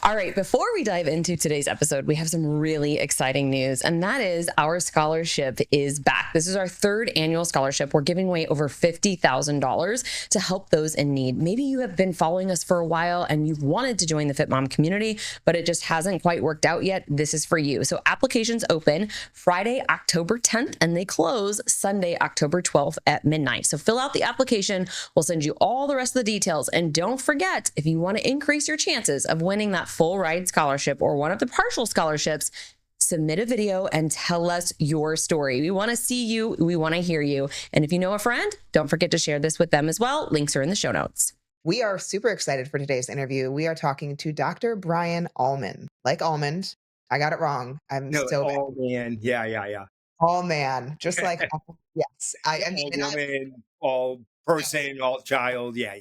All right, before we dive into today's episode, we have some really exciting news, and that is our scholarship is back. This is our third annual scholarship. We're giving away over $50,000 to help those in need. Maybe you have been following us for a while and you've wanted to join the FitMom community, but it just hasn't quite worked out yet. This is for you. So applications open Friday, October 10th, and they close Sunday, October 12th at midnight. So fill out the application. We'll send you all the rest of the details. And don't forget, if you want to increase your chances of winning that full ride scholarship or one of the partial scholarships, submit a video and tell us your story. We want to see you. We want to hear you. And if you know a friend, don't forget to share this with them as well. Links are in the show notes. We are super excited for today's interview. We are talking to Dr. Brian Alman. Like almond. I got it wrong. Alman. Yeah. Alman. Just like, yes. I mean, all woman, all person, all child. Yeah.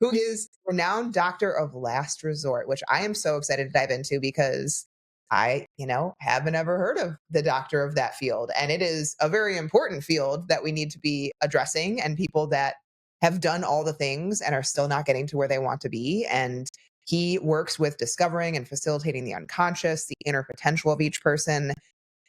Who is renowned doctor of last resort, which I am so excited to dive into because I, haven't ever heard of the doctor of that field. And it is a very important field that we need to be addressing, and people that have done all the things and are still not getting to where they want to be. And he works with discovering and facilitating the unconscious, the inner potential of each person,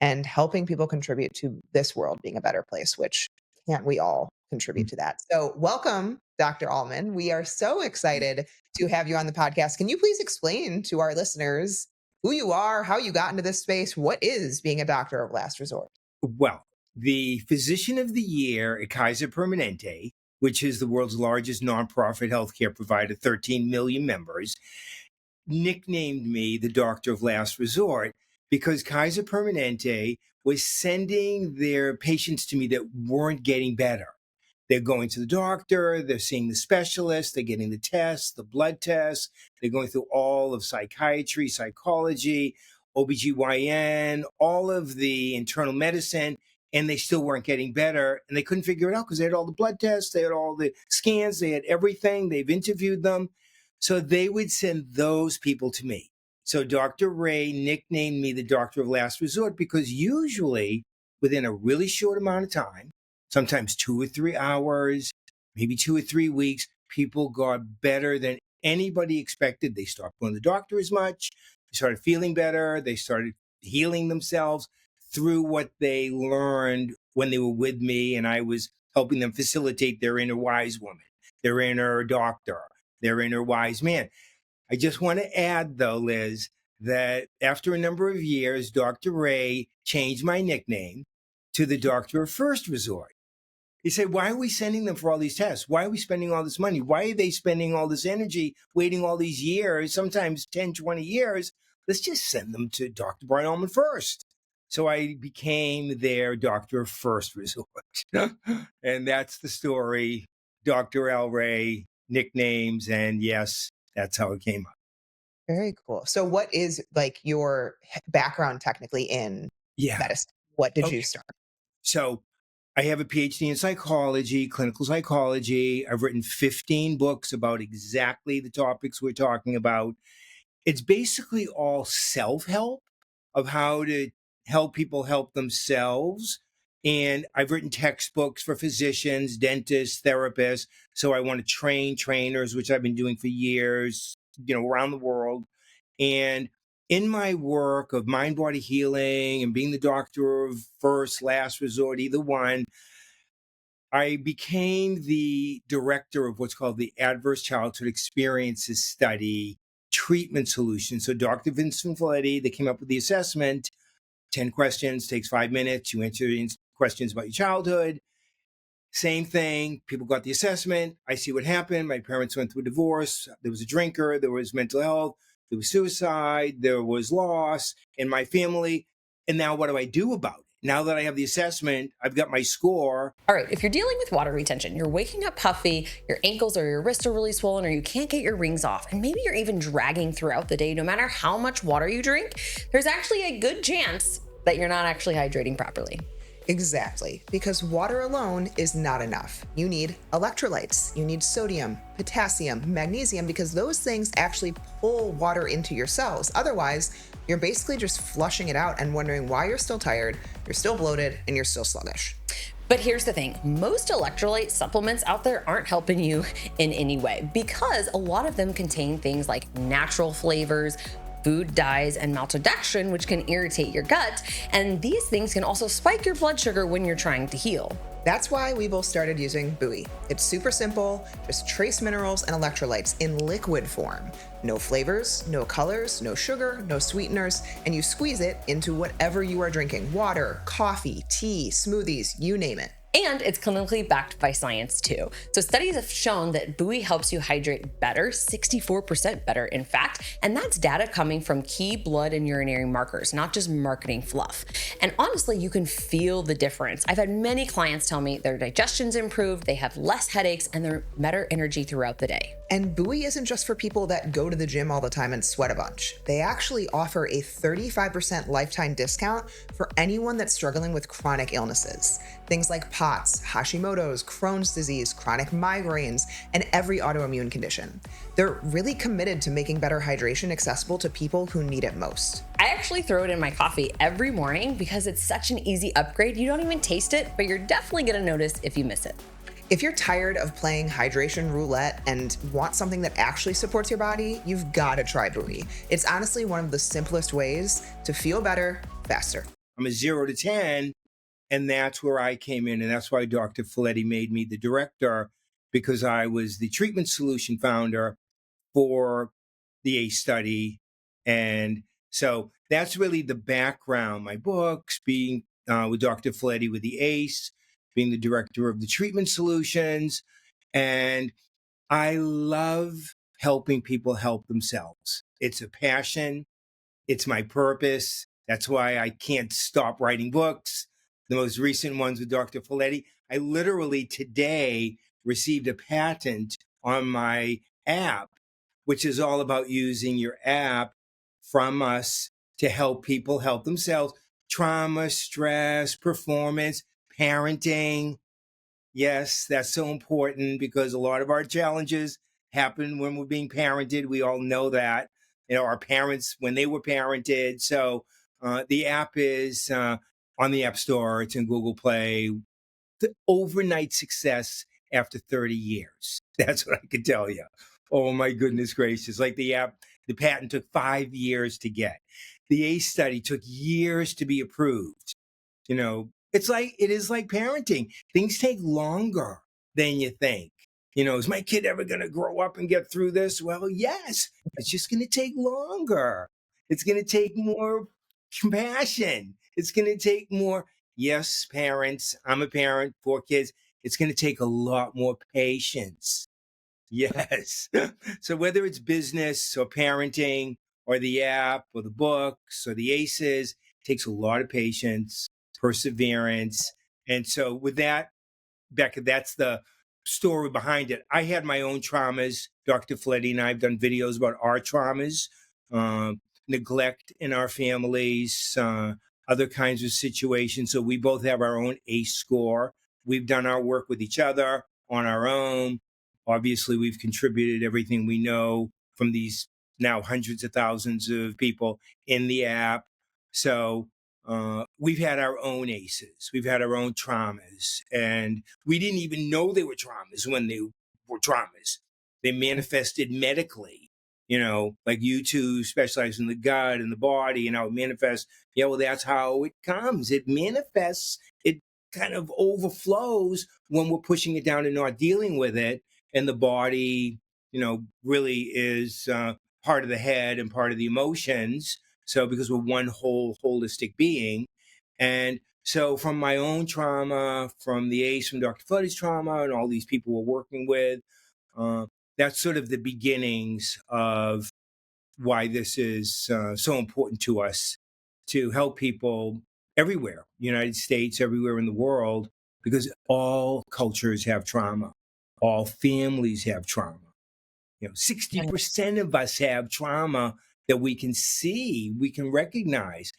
and helping people contribute to this world being a better place, which can't we all contribute to that? So welcome, Dr. Alman. We are so excited to have you on the podcast. Can you please explain to our listeners who you are, how you got into this space? What is being a doctor of last resort? Well, the physician of the year at Kaiser Permanente, which is the world's largest nonprofit healthcare provider, 13 million members, nicknamed me the doctor of last resort because Kaiser Permanente was sending their patients to me that weren't getting better. They're going to the doctor, they're seeing the specialist, they're getting the tests, the blood tests, they're going through all of psychiatry, psychology, OBGYN, all of the internal medicine, and they still weren't getting better. And they couldn't figure it out because they had all the blood tests, they had all the scans, they had everything, they've interviewed them. So they would send those people to me. So Dr. Ray nicknamed me the doctor of last resort because usually within a really short amount of time, sometimes 2 or 3 hours, maybe 2 or 3 weeks, people got better than anybody expected. They stopped going to the doctor as much. They started feeling better. They started healing themselves through what they learned when they were with me, and I was helping them facilitate their inner wise woman, their inner doctor, their inner wise man. I just want to add, though, Liz, that after a number of years, Dr. Ray changed my nickname to the doctor of first resort. He said, why are we sending them for all these tests? Why are we spending all this money? Why are they spending all this energy, waiting all these years, sometimes 10, 20 years? Let's just send them to Dr. Brian Alman first. So I became their doctor of first resort. And that's the story. Dr. L. Ray, nicknames, and yes, that's how it came up. Very cool. So what is like your background technically in medicine? What did you start? So I have a PhD in psychology, clinical psychology. I've written 15 books about exactly the topics we're talking about. It's basically all self-help of how to help people help themselves. And I've written textbooks for physicians, dentists, therapists. So I want to train trainers, which I've been doing for years, around the world. And in my work of mind-body healing and being the doctor of first, last resort, either one, I became the director of what's called the Adverse Childhood Experiences Study Treatment Solution. So Dr. Vincent Folletti, they came up with the assessment, 10 questions, takes 5 minutes. You answer questions about your childhood. Same thing. People got the assessment. I see what happened. My parents went through a divorce. There was a drinker. There was mental health. There was suicide. There was loss in my family. And now what do I do about it? Now that I have the assessment, I've got my score. All right, if you're dealing with water retention, you're waking up puffy, your ankles or your wrists are really swollen, or you can't get your rings off, and maybe you're even dragging throughout the day, no matter how much water you drink, there's actually a good chance that you're not actually hydrating properly. Exactly, because water alone is not enough. You need electrolytes, you need sodium, potassium, magnesium, because those things actually pull water into your cells. Otherwise, you're basically just flushing it out and wondering why you're still tired, you're still bloated, and you're still sluggish. But here's the thing, most electrolyte supplements out there aren't helping you in any way because a lot of them contain things like natural flavors, food dyes, and maltodextrin, which can irritate your gut. And these things can also spike your blood sugar when you're trying to heal. That's why we both started using Buoy. It's super simple, just trace minerals and electrolytes in liquid form. No flavors, no colors, no sugar, no sweeteners, and you squeeze it into whatever you are drinking: water, coffee, tea, smoothies, you name it. And it's clinically backed by science too. So studies have shown that Buoy helps you hydrate better, 64% better in fact, and that's data coming from key blood and urinary markers, not just marketing fluff. And honestly, you can feel the difference. I've had many clients tell me their digestion's improved, they have less headaches, and they're better energy throughout the day. And Buoy isn't just for people that go to the gym all the time and sweat a bunch. They actually offer a 35% lifetime discount for anyone that's struggling with chronic illnesses. Things like POTS, Hashimoto's, Crohn's disease, chronic migraines, and every autoimmune condition. They're really committed to making better hydration accessible to people who need it most. I actually throw it in my coffee every morning because it's such an easy upgrade. You don't even taste it, but you're definitely gonna notice if you miss it. If you're tired of playing hydration roulette and want something that actually supports your body, you've got to try Buoy. It's honestly one of the simplest ways to feel better faster. I'm a 0 to 10, and that's where I came in. And that's why Dr. Folletti made me the director, because I was the treatment solution founder for the ACE study. And so that's really the background. My books, being with Dr. Folletti with the ACE, being the director of the treatment solutions. And I love helping people help themselves. It's a passion. It's my purpose. That's why I can't stop writing books. The most recent ones with Dr. Folletti. I literally today received a patent on my app, which is all about using your app from us to help people help themselves. Trauma, stress, performance, parenting. Yes, that's so important because a lot of our challenges happen when we're being parented. We all know that. You know, our parents, when they were parented. So the app is on the App Store. It's in Google Play. The overnight success after 30 years. That's what I can tell you. Oh, my goodness gracious. Like the app, the patent took 5 years to get. The ACE study took years to be approved. You know, it is like parenting. Things take longer than you think. You know, is my kid ever going to grow up and get through this? Well, yes, it's just going to take longer. It's going to take more compassion. It's going to take more, yes, parents. I'm a parent, 4 kids. It's going to take a lot more patience. Yes. So whether it's business or parenting or the app or the books or the ACEs, it takes a lot of patience, perseverance. And so with that, Becca, that's the story behind it. I had my own traumas. Dr. Folletti and I have done videos about our traumas, neglect in our families, other kinds of situations. So we both have our own ACE score. We've done our work with each other on our own. Obviously, we've contributed everything we know from these now hundreds of thousands of people in the app. So we've had our own ACEs, we've had our own traumas, and we didn't even know they were traumas when they were traumas. They manifested medically, you know, like you two specialize in the gut and the body and how it manifests. Yeah, well, that's how it comes. It manifests, it kind of overflows when we're pushing it down and not dealing with it. And the body, you know, really is part of the head and part of the emotions. So because we're one whole holistic being. And so from my own trauma, from the ACE, from Dr. Folletti's trauma, and all these people we're working with, uh, that's sort of the beginnings of why this is so important to us to help people everywhere, United States, everywhere in the world, because all cultures have trauma. All families have trauma. You know, 60% of us have trauma that we can see, we can recognize.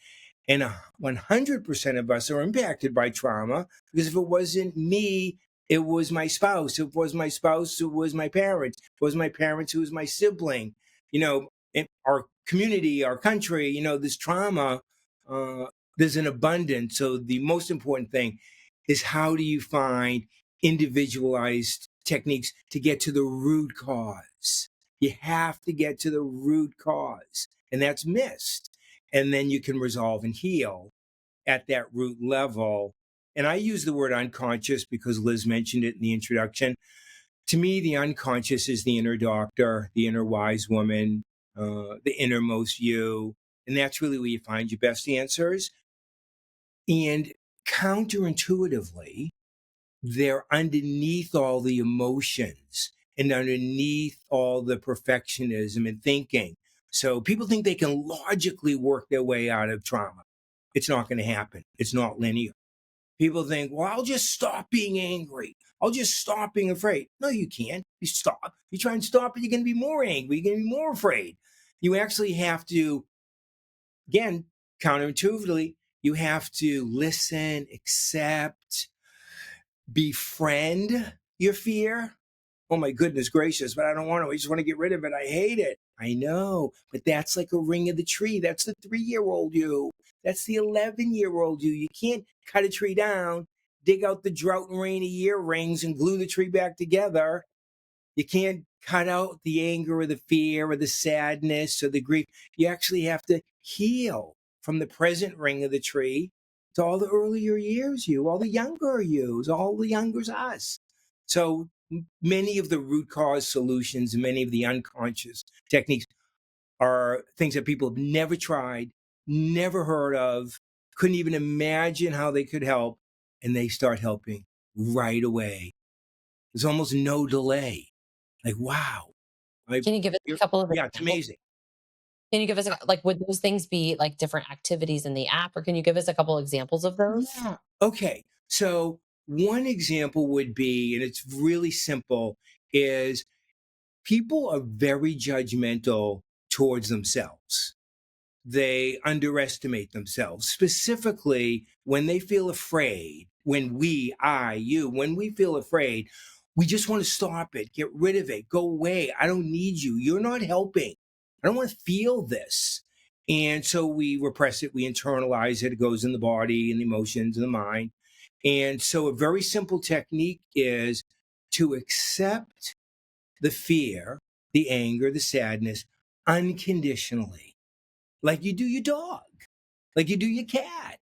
And 100% of us are impacted by trauma because if it wasn't me, it was my spouse. If it was my spouse, it was my parents. If it was my parents, it was my sibling. You know, in our community, our country, you know, this trauma, uh, there's an abundance. So the most important thing is how do you find individualized techniques to get to the root cause? You have to get to the root cause, and that's missed. And then you can resolve and heal at that root level. And I use the word unconscious because Liz mentioned it in the introduction. To me, the unconscious is the inner doctor, the inner wise woman, the innermost you. And that's really where you find your best answers. And counterintuitively, they're underneath all the emotions and underneath all the perfectionism and thinking. So people think they can logically work their way out of trauma. It's not going to happen. It's not linear. People think, well, I'll just stop being angry. I'll just stop being afraid. No, you can't. You stop. You try and stop it, you're going to be more angry. You're going to be more afraid. You actually have to, again, counterintuitively, you have to listen, accept, befriend your fear. Oh my goodness gracious, but I don't want to. I just want to get rid of it. I hate it. I know, but that's like a ring of the tree. That's the 3-year-old you. That's the 11-year-old you. You can't cut a tree down, dig out the drought and rainy year rings and glue the tree back together. You can't cut out the anger or the fear or the sadness or the grief. You actually have to heal from the present ring of the tree to all the earlier years you, all the younger yous, all the younger's us. So many of the root cause solutions and many of the unconscious techniques are things that people have never tried, never heard of, couldn't even imagine how they could help, and they start helping right away. There's almost no delay. Like, wow. Can you give us a couple of Yeah, it's examples? amazing. Can you give us like, would those things be like different activities in the app, or can you give us a couple examples of those? Yeah. Okay. So one example would be, and it's really simple, is people are very judgmental towards themselves. They underestimate themselves, specifically when they feel afraid. When when we feel afraid, we just want to stop it, get rid of it, go away. I don't need you. You're not helping. I don't want to feel this. And so we repress it, we internalize it, it goes in the body and the emotions and the mind. And so a very simple technique is to accept the fear, the anger, the sadness unconditionally, like you do your dog, like you do your cat,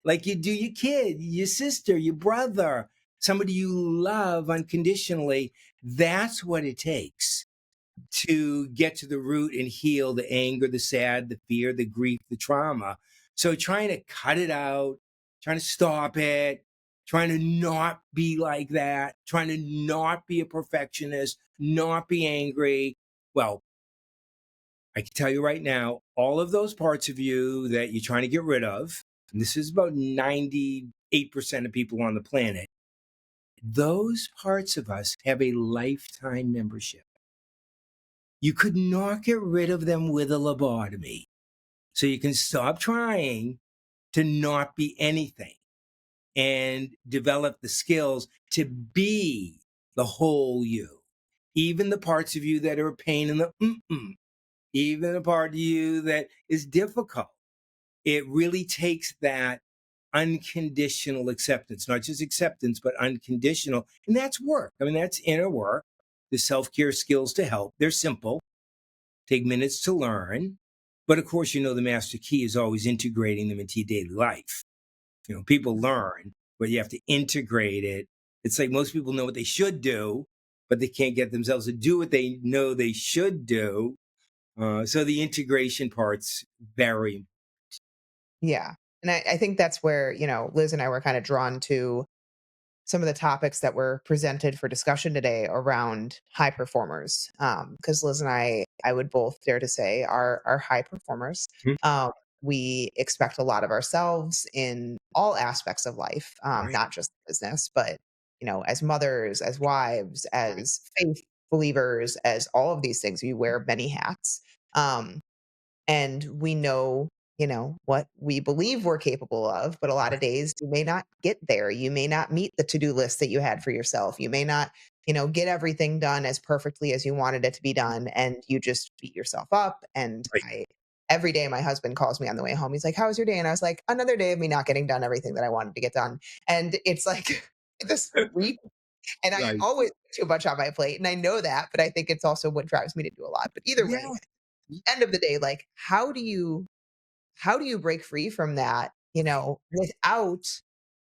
like you do your kid, your sister, your brother, somebody you love unconditionally. That's what it takes to get to the root and heal the anger, the sad, the fear, the grief, the trauma. So trying to cut it out, trying to stop it, trying to not be like that, trying to not be a perfectionist, not be angry. Well, I can tell you right now, all of those parts of you that you're trying to get rid of, and this is about 98% of people on the planet, those parts of us have a lifetime membership. You could not get rid of them with a lobotomy. So you can stop trying to not be anything and develop the skills to be the whole you. Even the parts of you that are a pain in the even the part of you that is difficult. It really takes that unconditional acceptance, not just acceptance, but unconditional. And that's work. I mean, that's inner work. The self-care skills to help. They're simple, take minutes to learn. But of course, the master key is always integrating them into your daily life. People learn, but you have to integrate it. It's like most people know what they should do, but they can't get themselves to do what they know they should do. So the integration part's very. Yeah. And I think that's where, Liz and I were kind of drawn to some of the topics that were presented for discussion today around high performers. Because Liz and I would both dare to say, are high performers. Mhm. We expect a lot of ourselves in all aspects of life, Right. not just business, but as mothers, as wives, as faith believers, as all of these things. We wear many hats. Um, and we know what we believe we're capable of, but a lot of days you may not get there. You may not meet the to-do list that you had for yourself. You may not get everything done as perfectly as you wanted it to be done, and you just beat yourself up. And Right. I every day my husband calls me on the way home. He's like, "How was your day?" And I was like, "Another day of me not getting done everything that I wanted to get done." And it's like this week, and I Right. always put too much on my plate, and I know that, but I think it's also what drives me to do a lot. But either way, Yeah. end of the day, like, how do you break free from that, without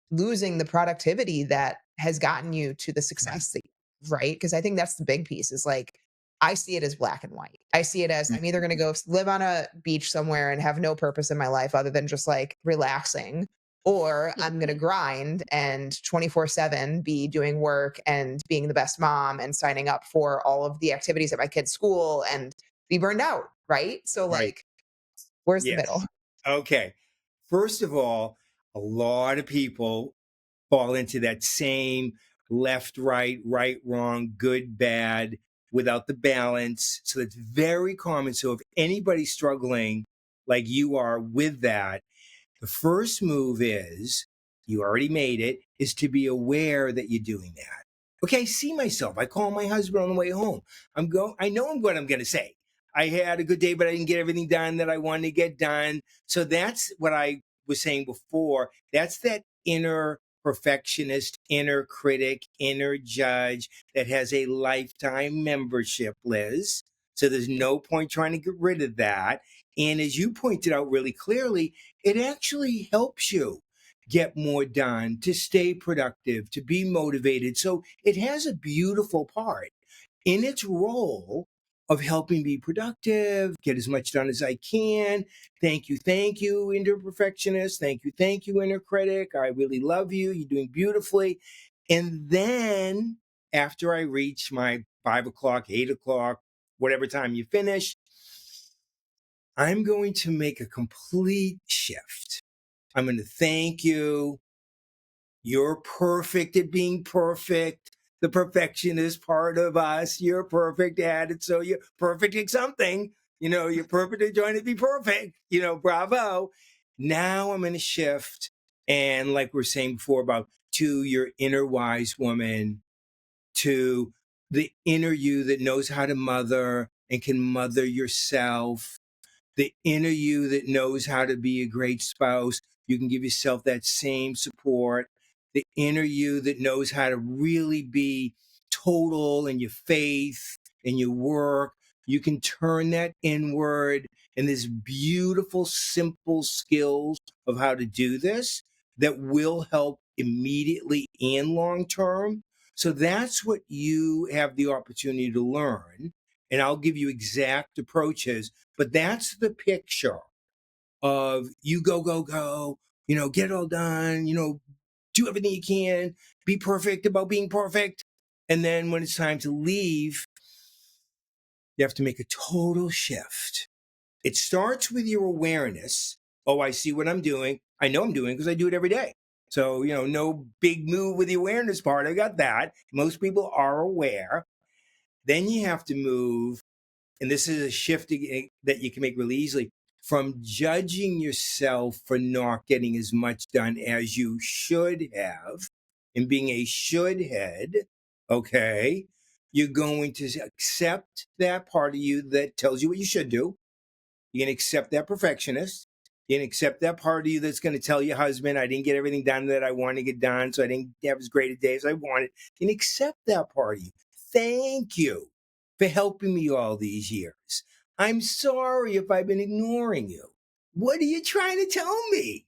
losing the productivity that has gotten you to the Right. success that right? Because I think that's the big piece is like, I see it as black and white. I see it as I'm either going to go live on a beach somewhere and have no purpose in my life other than just like relaxing, or I'm going to grind and 24/7 be doing work and being the best mom and signing up for all of the activities at my kids' school and be burned out. Right. So, Right. like, where's the middle? Yes. Okay. First of all, a lot of people fall into that same left, right, right, wrong, good, bad, without the balance. So it's very common. So if anybody's struggling like you are with that, the first move is, you already made it, is to be aware that you're doing that. Okay, I see myself. I call my husband on the way home. I know what I'm gonna say. I had a good day, but I didn't get everything done that I wanted to get done. So that's what I was saying before. That's that inner perfectionist, inner critic, inner judge that has a lifetime membership, Liz. So there's no point trying to get rid of that. And as you pointed out really clearly, it actually helps you get more done, to stay productive, to be motivated. So it has a beautiful part in its role of helping be productive, get as much done as I can. Thank you, inner perfectionist. Thank you, inner critic. I really love you. You're doing beautifully. And then after I reach my 5 o'clock, 8 o'clock, whatever time you finish, I'm going to make a complete shift. I'm going to thank you. You're perfect at being perfect. The perfectionist part of us. You're perfect at it. So you're perfect at something. You're perfect at trying to be perfect. Bravo. Now I'm going to shift. And like we are saying before about to your inner wise woman, to the inner you that knows how to mother and can mother yourself, the inner you that knows how to be a great spouse. You can give yourself that same support. The inner you that knows how to really be total in your faith, in your work. You can turn that inward. And there's beautiful, simple skills of how to do this that will help immediately and long term. So that's what you have the opportunity to learn. And I'll give you exact approaches, but that's the picture of you go, go, go, get it all done, do everything you can, be perfect about being perfect. And then when it's time to leave, you have to make a total shift. It starts with your awareness. Oh, I see what I'm doing. I know I'm doing because I do it every day. So, no big move with the awareness part. I got that. Most people are aware. Then you have to move, and this is a shift that you can make really easily, from judging yourself for not getting as much done as you should have and being a should head. Okay, you're going to accept that part of you that tells you what you should do. You're going to accept that perfectionist. You're going to accept that part of you that's going to tell your husband, I didn't get everything done that I wanted to get done, so I didn't have as great a day as I wanted. You can accept that part of you. Thank you for helping me all these years. I'm sorry if I've been ignoring you. What are you trying to tell me?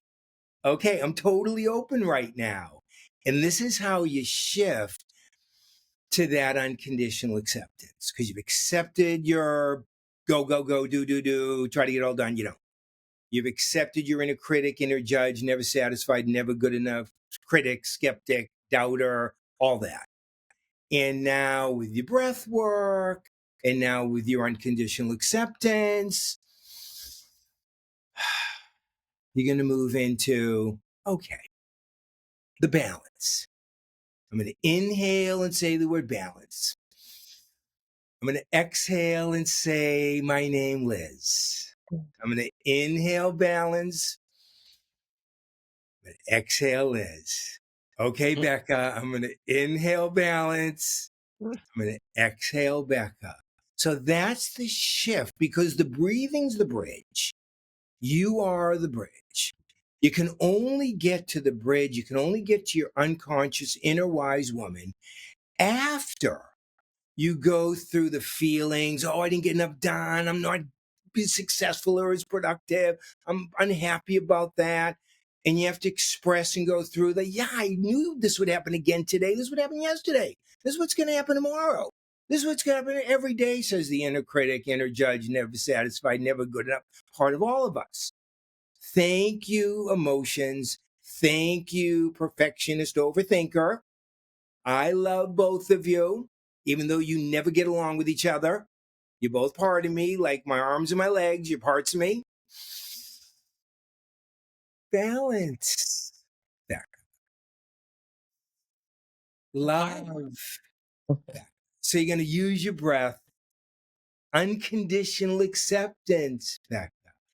Okay, I'm totally open right now. And this is how you shift to that unconditional acceptance, because you've accepted your go, go, go, do, try to get it all done. You don't. You've accepted your inner critic, inner judge, never satisfied, never good enough, critic, skeptic, doubter, all that. And now with your breath work, and now with your unconditional acceptance, you're going to move into, okay, the balance. I'm going to inhale and say the word balance. I'm going to exhale and say my name, Liz. I'm going to inhale balance. I'm going to exhale Liz. Okay, Becca, I'm going to inhale balance. I'm going to exhale Becca. So that's the shift, because the breathing's the bridge. You are the bridge. You can only get to the bridge, you can only get to your unconscious inner wise woman after you go through the feelings. Oh, I didn't get enough done. I'm not as successful or as productive. I'm unhappy about that. And you have to express and go through the, yeah, I knew this would happen again today. This would happen yesterday. This is what's going to happen tomorrow. This is what's going to happen every day, says the inner critic, inner judge, never satisfied, never good enough, part of all of us. Thank you, emotions. Thank you, perfectionist overthinker. I love both of you, even though you never get along with each other. You're both part of me, like my arms and my legs. You're parts of me. Balance. That. Love. That. So you're going to use your breath. Unconditional acceptance. That.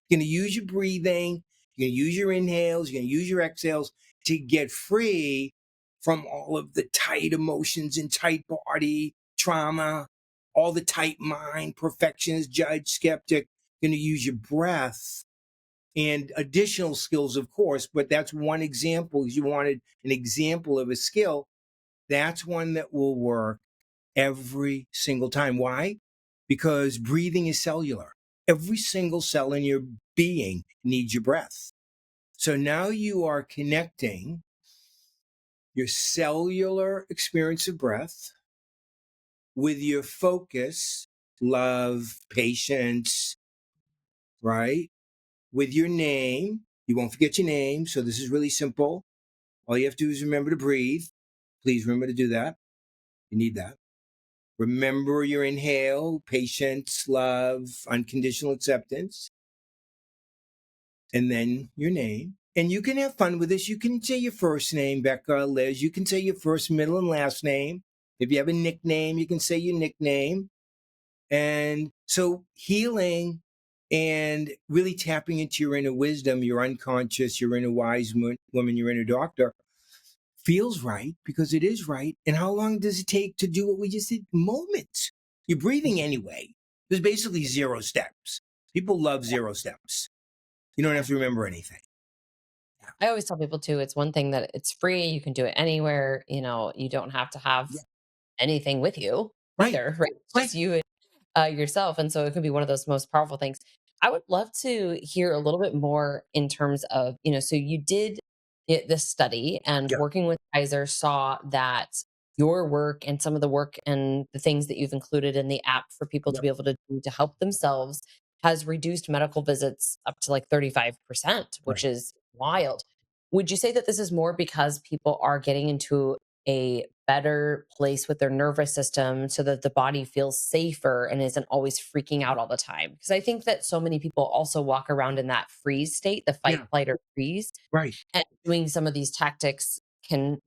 You're going to use your breathing. You're going to use your inhales. You're going to use your exhales to get free from all of the tight emotions and tight body, trauma, all the tight mind, perfectionist, judge, skeptic. You're going to use your breath and additional skills, of course, but that's one example. You wanted an example of a skill. That's one that will work every single time. Why? Because breathing is cellular. Every single cell in your being needs your breath. So now you are connecting your cellular experience of breath with your focus, love, patience, right? With your name. You won't forget your name. So this is really simple. All you have to do is remember to breathe. Please remember to do that. You need that. Remember your inhale, patience, love, unconditional acceptance. And then your name. And you can have fun with this. You can say your first name, Becca, Liz. You can say your first, middle, and last name. If you have a nickname, you can say your nickname. And so healing and really tapping into your inner wisdom, your unconscious, your inner wise woman, your inner doctor, feels right because it is right. And how long does it take to do what we just did? Moments. You're breathing anyway. There's basically 0 steps. People love 0 steps. You don't have to remember anything. I always tell people too, it's one thing that it's free. You can do it anywhere. You don't have to have Yeah. anything with you Right. either, right? It's Right. just you yourself. And so it could be one of those most powerful things. I would love to hear a little bit more in terms of, so you did this study and Yeah. working with Kaiser saw that your work and some of the work and the things that you've included in the app for people to Yeah. be able to do to help themselves has reduced medical visits up to like 35%, which Right. is wild. Would you say that this is more because people are getting into a better place with their nervous system so that the body feels safer and isn't always freaking out all the time? Because I think that so many people also walk around in that freeze state, the fight, Yeah. flight, or freeze, Right. and doing some of these tactics can,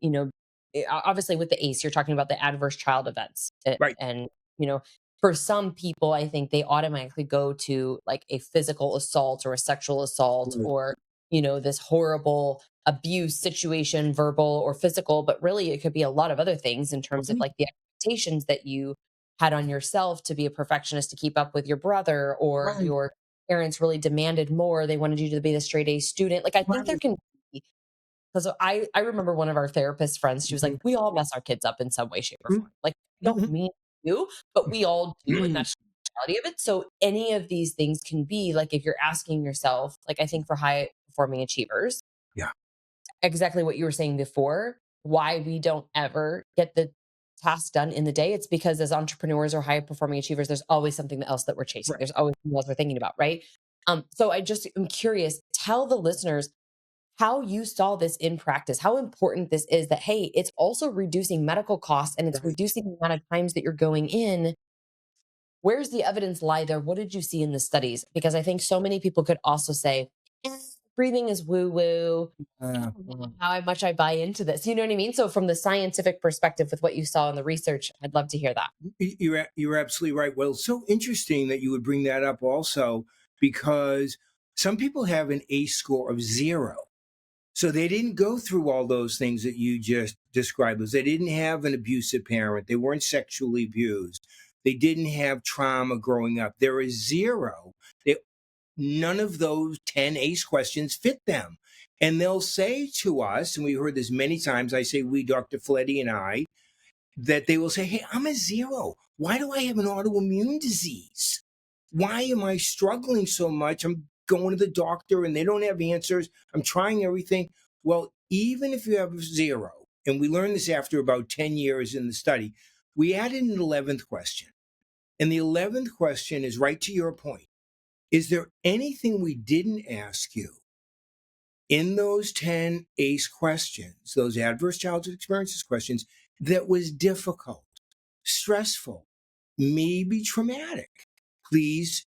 obviously with the ACE, you're talking about the adverse child events. Right. And, for some people, I think they automatically go to like a physical assault or a sexual assault Right. or, this horrible abuse situation, verbal or physical, but really it could be a lot of other things in terms of Right. like the expectations that you had on yourself to be a perfectionist to keep up with your brother, or Right. your parents really demanded more. They wanted you to be the straight A student. Like I think there Right. can be, because I remember one of our therapist friends, she was like, Mhm. we all mess our kids up in some way, shape, or Mhm. form. Like, we don't Mhm. mean to, but we all do. And that's the reality of it. So any of these things can be like, if you're asking yourself, like I think for high performing achievers, Yeah. exactly what you were saying before, why we don't ever get the task done in the day. It's because as entrepreneurs or high performing achievers, there's always something else that we're chasing. Right. There's always something else we're thinking about, right? So I just am curious, tell the listeners how you saw this in practice, how important this is that, hey, it's also reducing medical costs and it's Right. reducing the amount of times that you're going in. Where's the evidence lie there? What did you see in the studies? Because I think so many people could also say, breathing is woo woo. Uh, How much I buy into this. You know what I mean? So, from the scientific perspective, with what you saw in the research, I'd love to hear that. you're absolutely right. Well, it's so interesting that you would bring that up also, because some people have an ACE score of 0. So they didn't go through all those things that you just described. They didn't have an abusive parent. They weren't sexually abused. They didn't have trauma growing up. There is zero. They, none of those 10 ACE questions fit them. And they'll say to us, and we heard this many times, I say we, Dr. Fletty and I, that they will say, hey, I'm a zero. Why do I have an autoimmune disease? Why am I struggling so much? I'm going to the doctor and they don't have answers. I'm trying everything. Well, even if you have a zero, and we learned this after about 10 years in the study, we added an 11th question. And the 11th question is right to your point. Is there anything we didn't ask you in those 10 ACE questions, those adverse childhood experiences questions, that was difficult, stressful, maybe traumatic? Please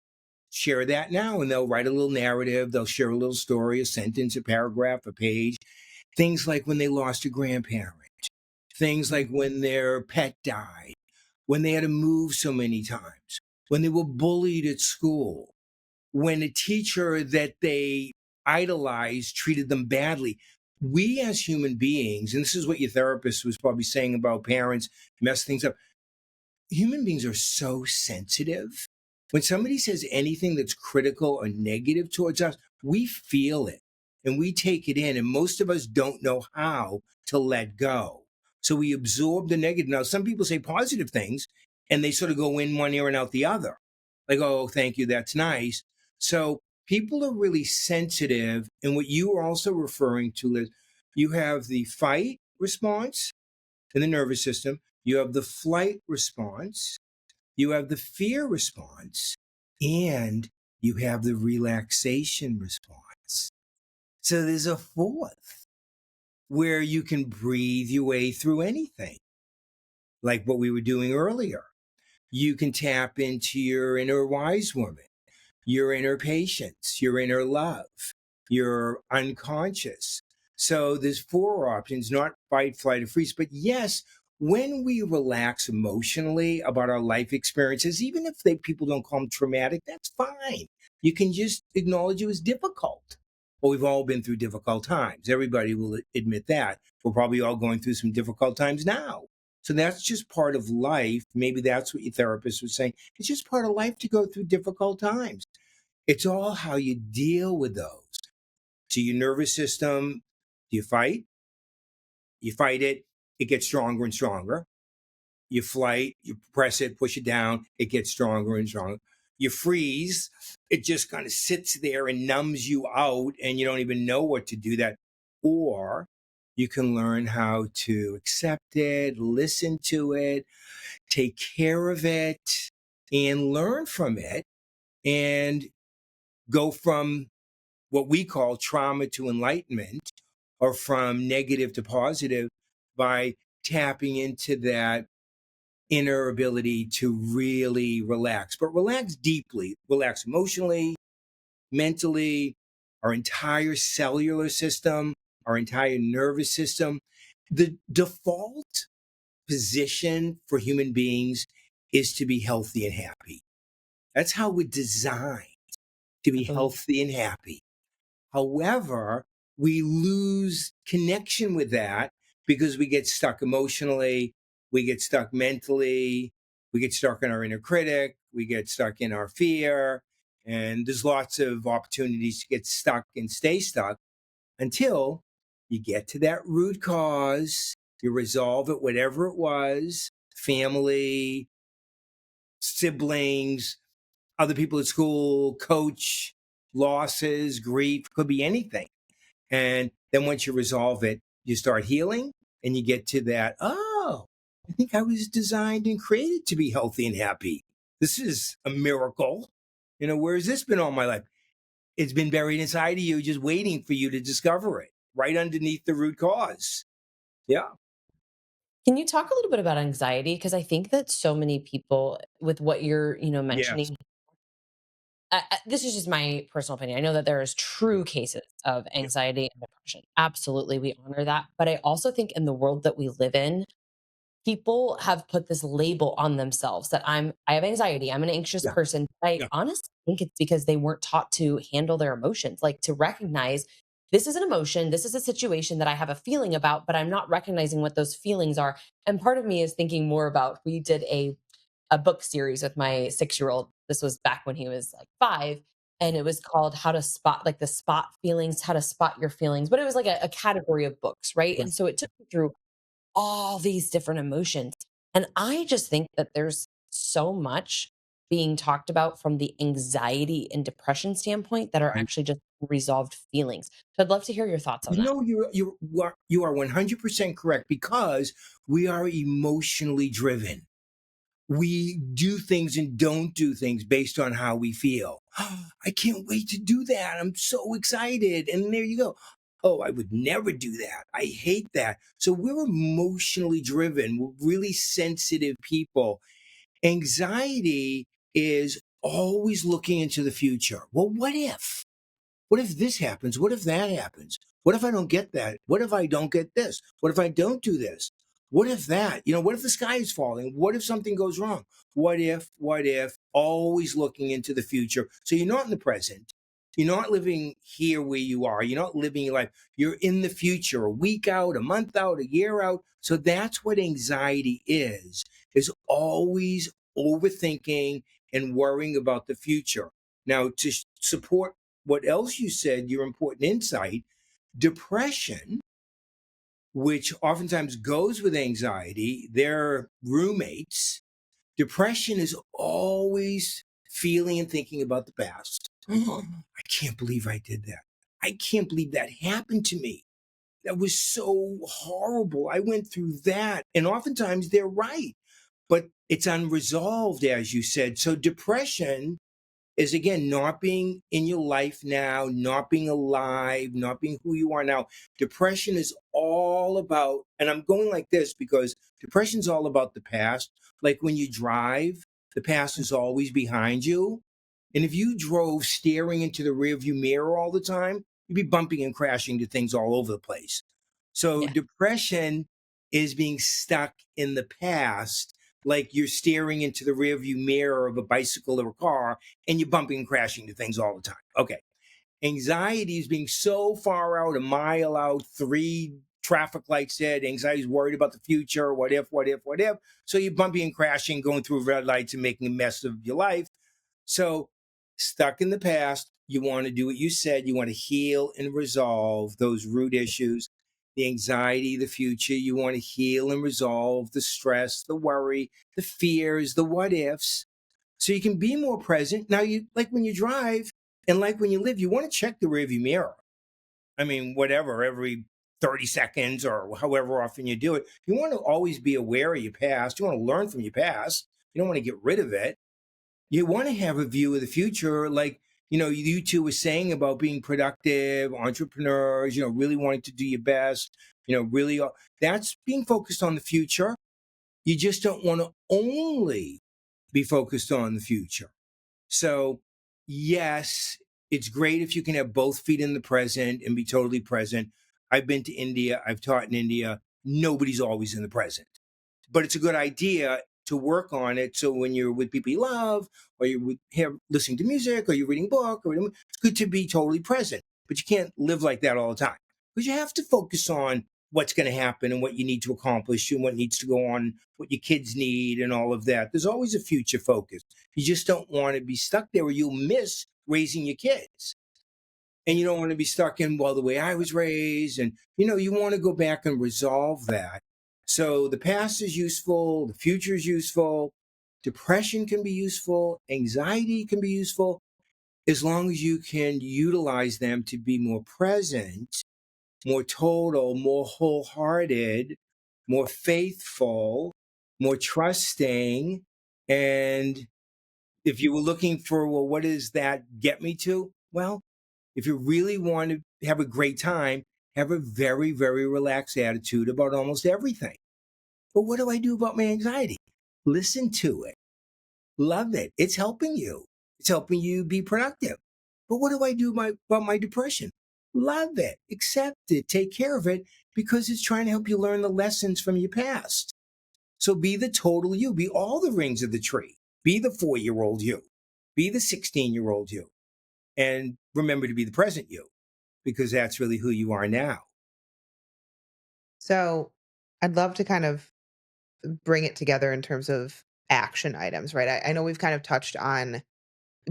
share that now. And they'll write a little narrative. They'll share a little story, a sentence, a paragraph, a page. Things like when they lost a grandparent, things like when their pet died, when they had to move so many times, when they were bullied at school, when a teacher that they idolized treated them badly. We as human beings, and this is what your therapist was probably saying about parents mess things up, human beings are so sensitive. When somebody says anything that's critical or negative towards us, we feel it and we take it in. And most of us don't know how to let go. So we absorb the negative. Now, some people say positive things and they sort of go in one ear and out the other. Like, oh, thank you, that's nice. So people are really sensitive. And what you are also referring to is you have the fight response in the nervous system, you have the flight response, you have the fear response, and you have the relaxation response. So there's a fourth where you can breathe your way through anything, like what we were doing earlier. You can tap into your inner wise woman, your inner patience, your inner love, your unconscious. So there's four options, not fight, flight, or freeze. But yes, when we relax emotionally about our life experiences, even if people don't call them traumatic, that's fine. You can just acknowledge it was difficult. Well, we've all been through difficult times. Everybody will admit that. We're probably all going through some difficult times now. So that's just part of life. Maybe that's what your therapist was saying. It's just part of life to go through difficult times. It's all how you deal with those. So your nervous system, you fight it, it gets stronger and stronger. You flight, you press it, push it down, it gets stronger and stronger. You freeze, it just kind of sits there and numbs you out and you don't even know what to do that. Or you can learn how to accept it, listen to it, take care of it, and learn from it and go from what we call trauma to enlightenment or from negative to positive by tapping into that inner ability to really relax, but relax deeply, relax emotionally, mentally, our entire cellular system, our entire nervous system. The default position for human beings is to be healthy and happy. That's how we're designed, to I be believe. healthy and happy. However, we lose connection with that because we get stuck emotionally, we get stuck mentally, we get stuck in our inner critic, we get stuck in our fear, and there's lots of opportunities to get stuck and stay stuck until you get to that root cause, you resolve it, whatever it was, family, siblings, other people at school, coach, losses, grief, could be anything. And then once you resolve it, you start healing and you get to that, oh, I think I was designed and created to be healthy and happy. This is a miracle. Where has this been all my life? It's been buried inside of you, just waiting for you to discover it, right underneath the root cause. Yeah. Can you talk a little bit about anxiety? Because I think that so many people, with what you're, Yes. mentioning, this is just my personal opinion. I know that there is true cases of Yeah. anxiety and depression. Absolutely, we honor that. But I also think in the world that we live in, people have put this label on themselves that I have anxiety, I'm an anxious Yeah. person. I Yeah. honestly think it's because they weren't taught to handle their emotions, like to recognize this is an emotion, this is a situation that I have a feeling about, but I'm not recognizing what those feelings are. And part of me is thinking more about we did a a book series with my 6-year-old. This was back when he was like 5, and it was called How to Spot, like the spot feelings, how to spot your feelings. But it was like a category of books, right? Right. And so it took me through all these different emotions. And I just think that there's so much being talked about from the anxiety and depression standpoint that are Right. actually just resolved feelings. So I'd love to hear your thoughts on that. You are 100% correct because we are emotionally driven. We do things and don't do things based on how we feel. I can't wait to do that. I'm so excited. And there you go. Oh, I would never do that. I hate that. So we're emotionally driven. We're really sensitive people. Anxiety is always looking into the future. Well, what if? What if this happens? What if that happens? What if I don't get that? What if I don't get this? What if I don't do this? What if that? What if the sky is falling? What if something goes wrong? What if, always looking into the future. So you're not in the present. You're not living here where you are. You're not living your life. You're in the future, a week out, a month out, a year out. So that's what anxiety is always overthinking and worrying about the future. Now, to support what else you said, your important insight, depression, which oftentimes goes with anxiety, they're roommates. Depression is always feeling and thinking about the past. I can't believe I did that. I can't believe that happened to me. That was so horrible. I went through that. And oftentimes they're right, but it's unresolved, as you said. So depression is again not being in your life now, not being alive, not being who you are now. Depression is all about, and I'm going like this because depression is all about the past. Like when you drive, the past is always behind you. And if you drove staring into the rearview mirror all the time, you'd be bumping and crashing to things all over the place. So Yeah. depression is being stuck in the past, like you're staring into the rearview mirror of a bicycle or a car and you're bumping and crashing to things all the time. Okay. Anxiety is being so far out, a mile out, 3 traffic lights dead. Anxiety is worried about the future. What if, what if, what if? So you're bumping and crashing, going through red lights and making a mess of your life. So stuck in the past, you want to do what you said. You want to heal and resolve those root issues, the anxiety, the future. You want to heal and resolve the stress, the worry, the fears, the what ifs, so you can be more present. Now, you like when you drive and like when you live, you want to check the rearview mirror. I mean, whatever, every 30 seconds or however often you do it. You want to always be aware of your past. You want to learn from your past. You don't want to get rid of it. You want to have a view of the future, like, you two were saying about being productive, entrepreneurs, really wanting to do your best, really, that's being focused on the future. You just don't want to only be focused on the future. So, yes, it's great if you can have both feet in the present and be totally present. I've been to India, I've taught in India. Nobody's always in the present, but it's a good idea to work on it. So when you're with people you love, or you're listening to music, or you're reading a book, it's good to be totally present. But you can't live like that all the time because you have to focus on what's going to happen and what you need to accomplish and what needs to go on, what your kids need, and all of that. There's always a future focus. You just don't want to be stuck there, or you'll miss raising your kids. And you don't want to be stuck in, well, the way I was raised. And, you want to go back and resolve that. So the past is useful, the future is useful, depression can be useful, anxiety can be useful, as long as you can utilize them to be more present, more total, more wholehearted, more faithful, more trusting. And if you were looking for, well, what does that get me to? Well, if you really want to have a great time, have a very, very relaxed attitude about almost everything. But what do I do about my anxiety? Listen to it. Love it. It's helping you. It's helping you be productive. But what do I do about my depression? Love it. Accept it. Take care of it because it's trying to help you learn the lessons from your past. So be the total you. Be all the rings of the tree. Be the 4-year-old you. Be the 16-year-old you. And remember to be the present you because that's really who you are now. So I'd love to kind of bring it together in terms of action items, right? I know we've kind of touched on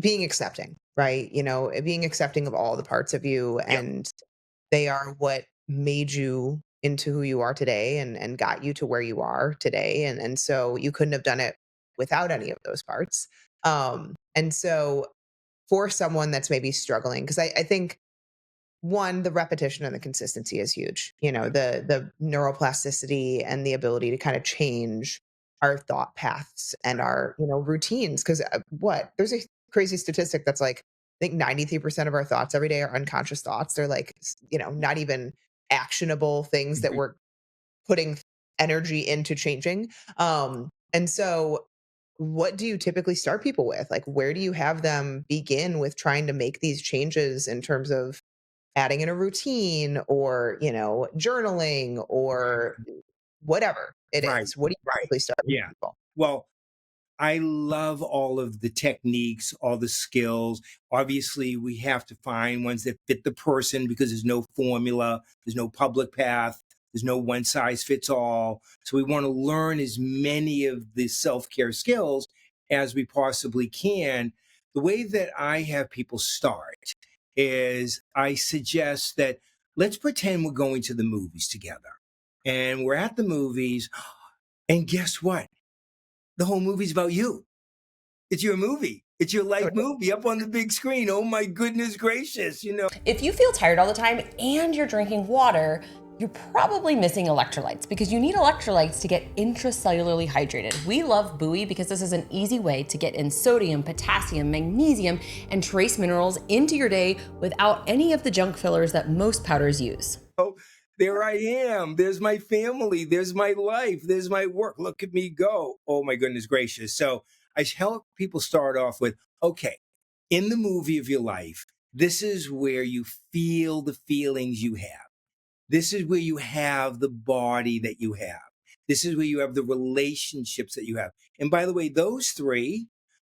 being accepting, right? Being accepting of all the parts of you, Yep. and they are what made you into who you are today and got you to where you are today. And so you couldn't have done it without any of those parts. And so for someone that's maybe struggling, because I think one, the repetition and the consistency is huge. The neuroplasticity and the ability to kind of change our thought paths and our, routines. Because what? There's a crazy statistic that's like, I think 93% of our thoughts every day are unconscious thoughts. They're like, not even actionable things that Mhm. we're putting energy into changing. And so what do you typically start people with? Like, where do you have them begin with trying to make these changes in terms of adding in a routine or, journaling or whatever it Right, is? What do you right. typically start with Yeah. people? Well, I love all of the techniques, all the skills. Obviously, we have to find ones that fit the person because there's no formula, there's no public path, there's no one size fits all. So we want to learn as many of the self care skills as we possibly can. The way that I have people start is I suggest that let's pretend we're going to the movies together. And we're at the movies, and guess what? The whole movie's about you. It's your movie. It's your life movie up on the big screen. Oh my goodness gracious. If you feel tired all the time and you're drinking water, you're probably missing electrolytes because you need electrolytes to get intracellularly hydrated. We love Buoy because this is an easy way to get in sodium, potassium, magnesium, and trace minerals into your day without any of the junk fillers that most powders use. Oh, there I am. There's my family. There's my life. There's my work. Look at me go. Oh my goodness gracious. So I help people start off with, okay, in the movie of your life, this is where you feel the feelings you have. This is where you have the body that you have. This is where you have the relationships that you have. And by the way, those three,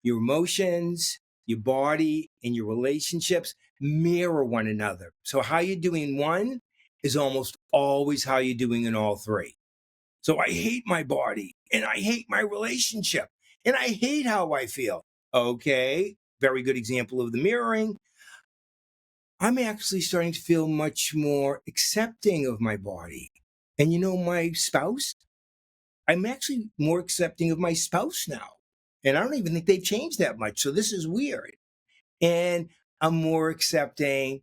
your emotions, your body, and your relationships mirror one another. So how you're doing in one is almost always how you're doing in all three. So I hate my body and I hate my relationship and I hate how I feel. Okay, very good example of the mirroring. I'm actually starting to feel much more accepting of my body. And my spouse, I'm actually more accepting of my spouse now. And I don't even think they've changed that much. So this is weird. And I'm more accepting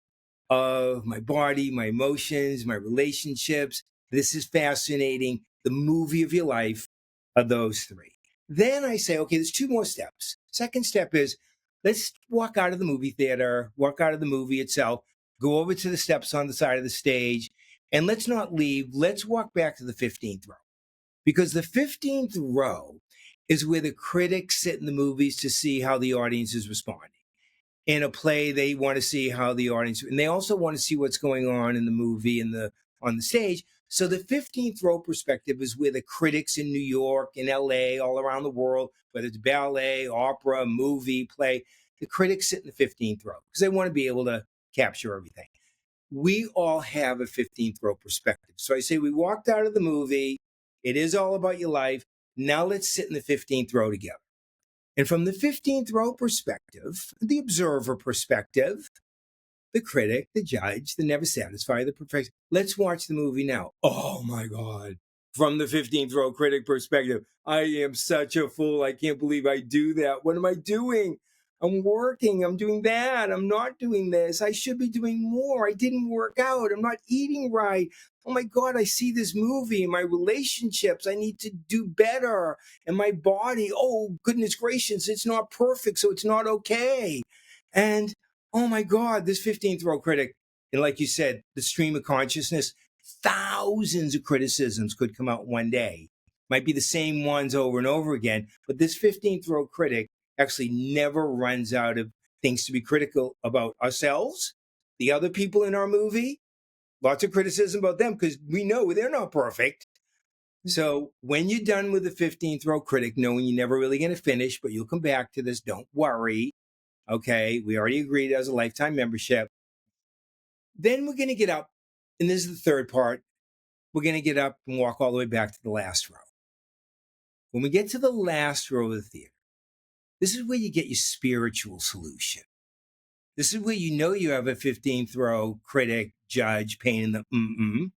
of my body, my emotions, my relationships. This is fascinating. The movie of your life are those three. Then I say, okay, there's two more steps. Second step is let's walk out of the movie theater, walk out of the movie itself, go over to the steps on the side of the stage, and let's not leave. Let's walk back to the 15th row because the 15th row is where the critics sit in the movies to see how the audience is responding. In a play, they want to see how the audience, and they also want to see what's going on in the movie and on the stage. So the 15th row perspective is where the critics in New York, in LA, all around the world, whether it's ballet, opera, movie, play, the critics sit in the 15th row because they want to be able to capture everything. We all have a 15th row perspective. So I say we walked out of the movie. It is all about your life. Now let's sit in the 15th row together. And from the 15th row perspective, the observer perspective, the critic, the judge, the never satisfied, the perfect. Let's watch the movie now. Oh my God. From the 15th row critic perspective, I am such a fool. I can't believe I do that. What am I doing? I'm working. I'm doing that. I'm not doing this. I should be doing more. I didn't work out. I'm not eating right. Oh my God, I see this movie and my relationships. I need to do better. And my body, oh goodness gracious, it's not perfect. So it's not okay. And oh my God, this 15th row critic, and like you said, the stream of consciousness, thousands of criticisms could come out one day. Might be the same ones over and over again, but this 15th row critic actually never runs out of things to be critical about ourselves, the other people in our movie, lots of criticism about them because we know they're not perfect. So when you're done with the 15th row critic, knowing you're never really going to finish, but you'll come back to this, don't worry. Okay, we already agreed as a lifetime membership. Then we're going to get up, and this is the third part. We're going to get up and walk all the way back to the last row. When we get to the last row of the theater, this is where you get your spiritual solution. This is where you know you have a 15th row critic, judge, pain in the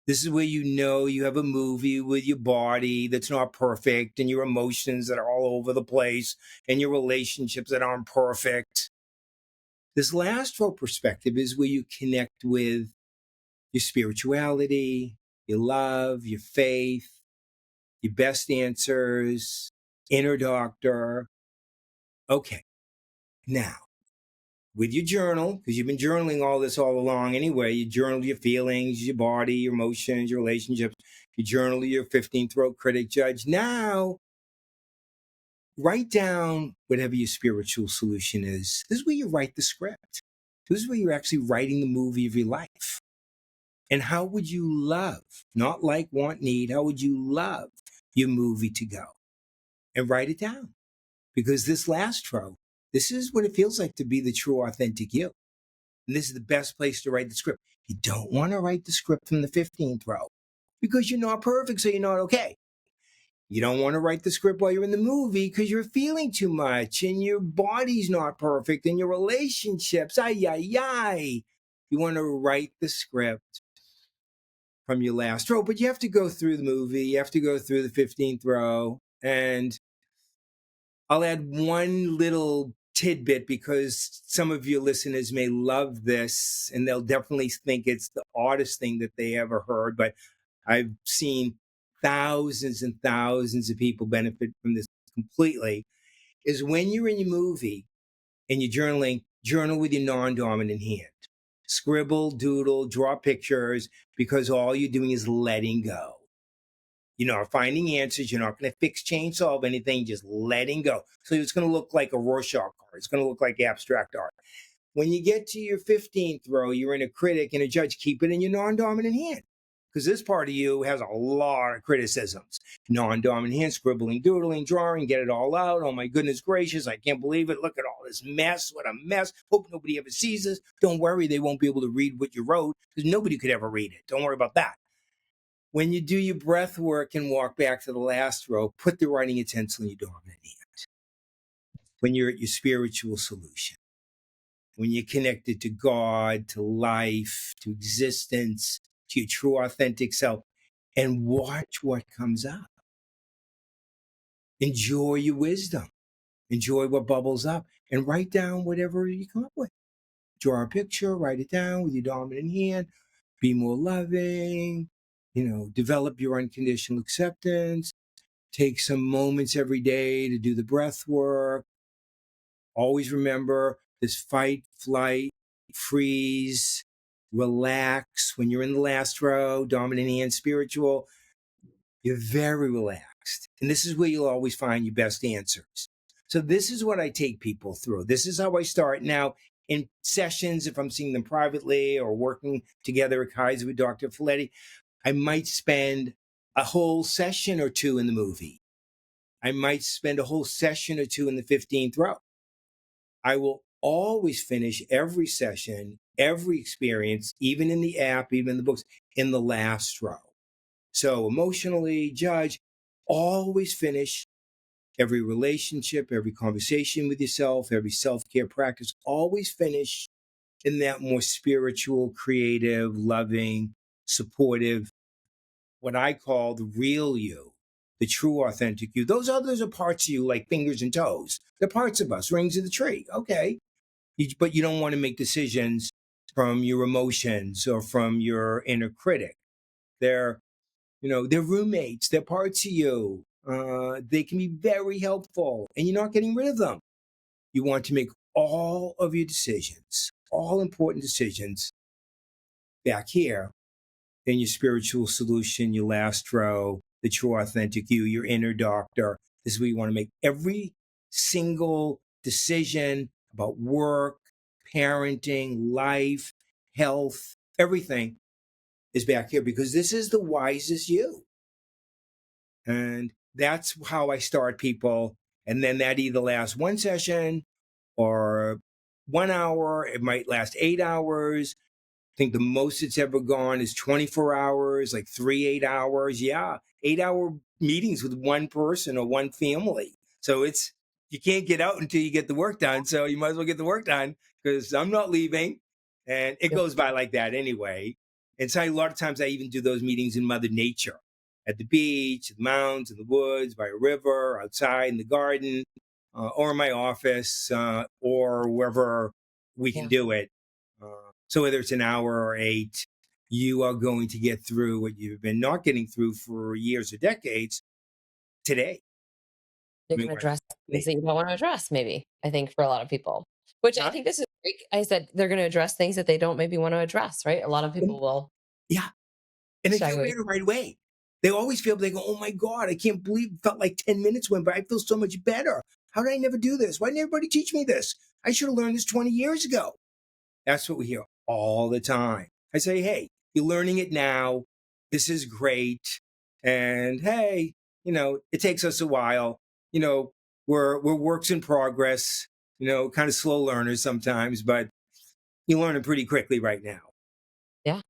This is where you know you have a movie with your body that's not perfect and your emotions that are all over the place and your relationships that aren't perfect. This last row perspective is where you connect with your spirituality, your love, your faith, your best answers, inner doctor. Okay, now with your journal, because you've been journaling all this all along anyway, you journal your feelings, your body, your emotions, your relationships, you journal your 15th row critic judge. Now, write down whatever your spiritual solution is. This is where you write the script. This is where you're actually writing the movie of your life. And how would you love, not like, want, need, how would you love your movie to go? And write it down. Because this last row, this is what it feels like to be the true, authentic you. And this is the best place to write the script. You don't want to write the script from the 15th row because you're not perfect, so you're not okay. You don't want to write the script while you're in the movie because you're feeling too much and your body's not perfect and your relationships, ay, ay, ay. You want to write the script from your last row, but you have to go through the movie. You have to go through the 15th row. And I'll add one little tidbit because some of your listeners may love this and they'll definitely think it's the oddest thing that they ever heard. But I've seen thousands and thousands of people benefit from this completely. Is when you're in your movie and you're journaling, journal with your non-dominant hand. Scribble, doodle, draw pictures because all you're doing is letting go. You're not finding answers. You're not going to fix, change, solve anything, just letting go. So it's going to look like a Rorschach card. It's going to look like abstract art. When you get to your 15th row, you're in a critic and a judge, keep it in your non-dominant hand. Because this part of you has a lot of criticisms. Non-dominant hand, scribbling, doodling, drawing, get it all out. Oh my goodness gracious, I can't believe it. Look at all this mess. What a mess. Hope nobody ever sees this. Don't worry, they won't be able to read what you wrote because nobody could ever read it. Don't worry about that. When you do your breath work and walk back to the last row, put the writing utensil in your dominant hand. When you're at your spiritual solution, when you're connected to God, to life, to existence, to your true authentic self, and watch what comes up. Enjoy your wisdom. Enjoy what bubbles up and write down whatever you come up with. Draw a picture, write it down with your dominant hand, be more loving, develop your unconditional acceptance, take some moments every day to do the breath work. Always remember this fight, flight, freeze, relax. When you're in the last row, dominant hand, spiritual, you're very relaxed. And this is where you'll always find your best answers. So this is what I take people through. This is how I start. Now, in sessions, if I'm seeing them privately or working together at Kaiser with Dr. Folletti, I might spend a whole session or two in the movie. I might spend a whole session or two in the 15th row. I will always finish every session, every experience, even in the app, even in the books, in the last row. So emotionally, judge, always finish every relationship, every conversation with yourself, every self-care practice, always finish in that more spiritual, creative, loving, supportive, what I call the real you, the true authentic you. Those others are parts of you like fingers and toes. They're parts of us, rings of the tree. Okay. But you don't want to make decisions from your emotions or from your inner critic. They're roommates. They're parts of you. They can be very helpful and you're not getting rid of them. You want to make all of your decisions, all important decisions back here in your spiritual solution, your last row, the true authentic you, your inner doctor. This is where you want to make every single decision about work, parenting, life, health, everything is back here because this is the wisest you. And that's how I start people. And then that either lasts one session or 1 hour. It might last 8 hours. think the most it's ever gone is 24 hours, like 3 8 hours. Yeah, 8 hour meetings with one person or one family. So it's, you can't get out until you get the work done. So you might as well get the work done because I'm not leaving. And it Yep. goes by like that anyway. And so a lot of times I even do those meetings in Mother Nature, at the beach, the mountains, in the woods, by a river, outside in the garden, or in my office, or wherever we can Yeah. do it. So whether it's an hour or eight, you are going to get through what you've been not getting through for years or decades today. They I mean, can address things me. that you don't want to address, maybe, I think, for a lot of people, which I Huh? think this is great. I said they're going to address things that they don't maybe want to address, right? A lot of And- people will yeah. And they shy feel away. better right away. They always feel, they go, oh my God, I can't believe it felt like 10 minutes went by. I feel so much better. How did I never do this? Why didn't everybody teach me this? I should have learned this 20 years ago. That's what we hear all the time. I say, hey, you're learning it now. This is great. And hey, it takes us a while. We're works in progress, kind of slow learners sometimes, but you learn it pretty quickly right now. Yeah.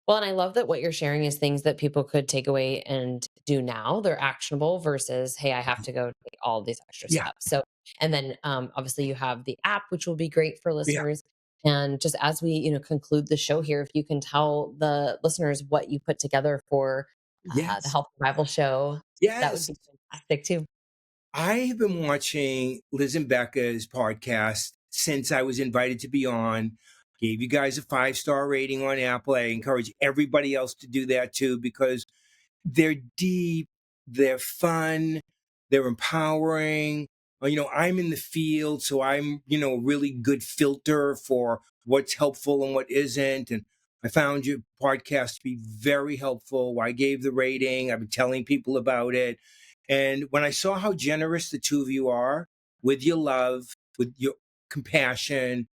Well, and I love that what you're sharing is things that people could take away and do now. They're actionable versus, hey, I have to go take all these extra Yeah. steps. So, and then obviously you have the app, which will be great for Yeah. listeners. And just as we, conclude the show here, if you can tell the listeners what you put together for the Yes. Health Survival Show, that would Yes. be fantastic too. I have been watching Liz and Becca's podcast since I was invited to be on. Gave you guys a 5-star rating on Apple. I encourage everybody else to do that too, because they're deep, they're fun, they're empowering. I'm in the field, so I'm, a really good filter for what's helpful and what isn't. And I found your podcast to be very helpful. I gave the rating, I've been telling people about it. And when I saw how generous the two of you are with your love, with your compassion,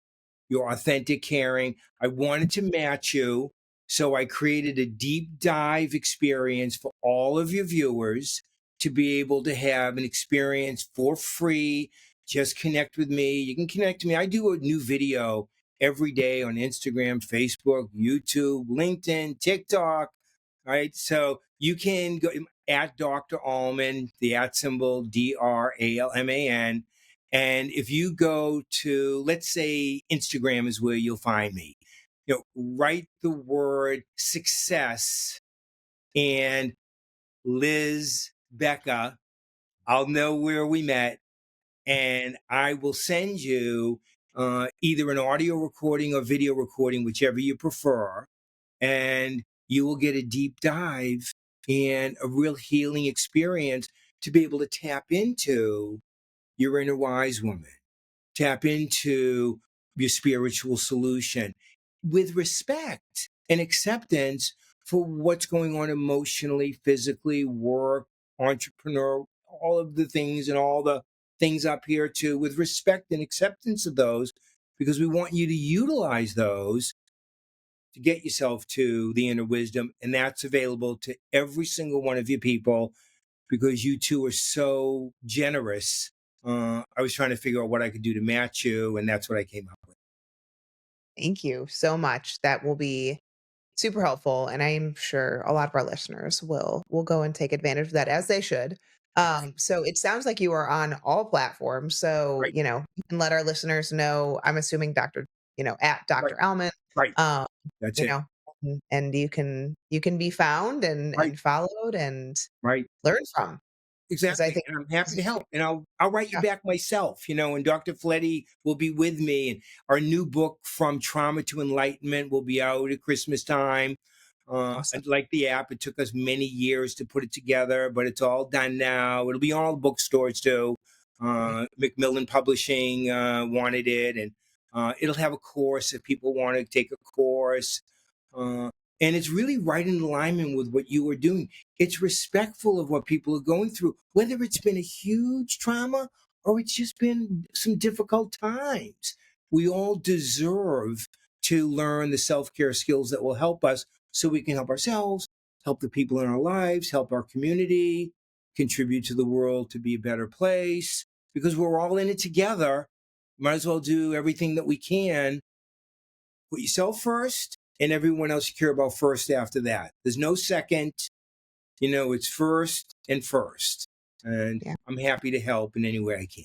your authentic caring. I wanted to match you. So I created a deep dive experience for all of your viewers to be able to have an experience for free. Just connect with me. You can connect to me. I do a new video every day on Instagram, Facebook, YouTube, LinkedIn, TikTok. Right. So you can go at Dr. Alman, the at symbol DRALMAN. And if you go to, let's say, Instagram is where you'll find me, write the word success and Liz Becca. I'll know where we met, and I will send you either an audio recording or video recording, whichever you prefer. And you will get a deep dive and a real healing experience to be able to tap into your inner wise woman, tap into your spiritual solution with respect and acceptance for what's going on emotionally, physically, work, entrepreneur, all of the things and all the things up here too, with respect and acceptance of those, because we want you to utilize those to get yourself to the inner wisdom. And that's available to every single one of you people because you two are so generous. I was trying to figure out what I could do to match you, and that's what I came up with. Thank you so much. That will be super helpful, and I'm sure a lot of our listeners will go and take advantage of that as they should. So it sounds like you are on all platforms. So, Right, you can let our listeners know, I'm assuming Dr. At right, Dr. Alman, right. um, That's you it. know, and you can be found and Right, followed and right. learn from because I Exactly. think And I'm happy to help. And I'll write you yeah, back myself, and Dr. Fletty will be with me. And our new book, From Trauma to Enlightenment, will be out at Christmas time. awesome. And like the app, it took us many years to put it together, but it's all done now. It'll be on all the bookstores too. Great. Macmillan Publishing wanted it, and it'll have a course if people want to take a course. Uh, and it's really right in alignment with what you are doing. It's respectful of what people are going through, whether it's been a huge trauma or it's just been some difficult times. We all deserve to learn the self care skills that will help us so we can help ourselves, help the people in our lives, help our community, contribute to the world to be a better place because we're all in it together. Might as well do everything that we can. Put yourself first and everyone else you care about first after that. There's no second, it's first and first. And Yeah. I'm happy to help in any way I can.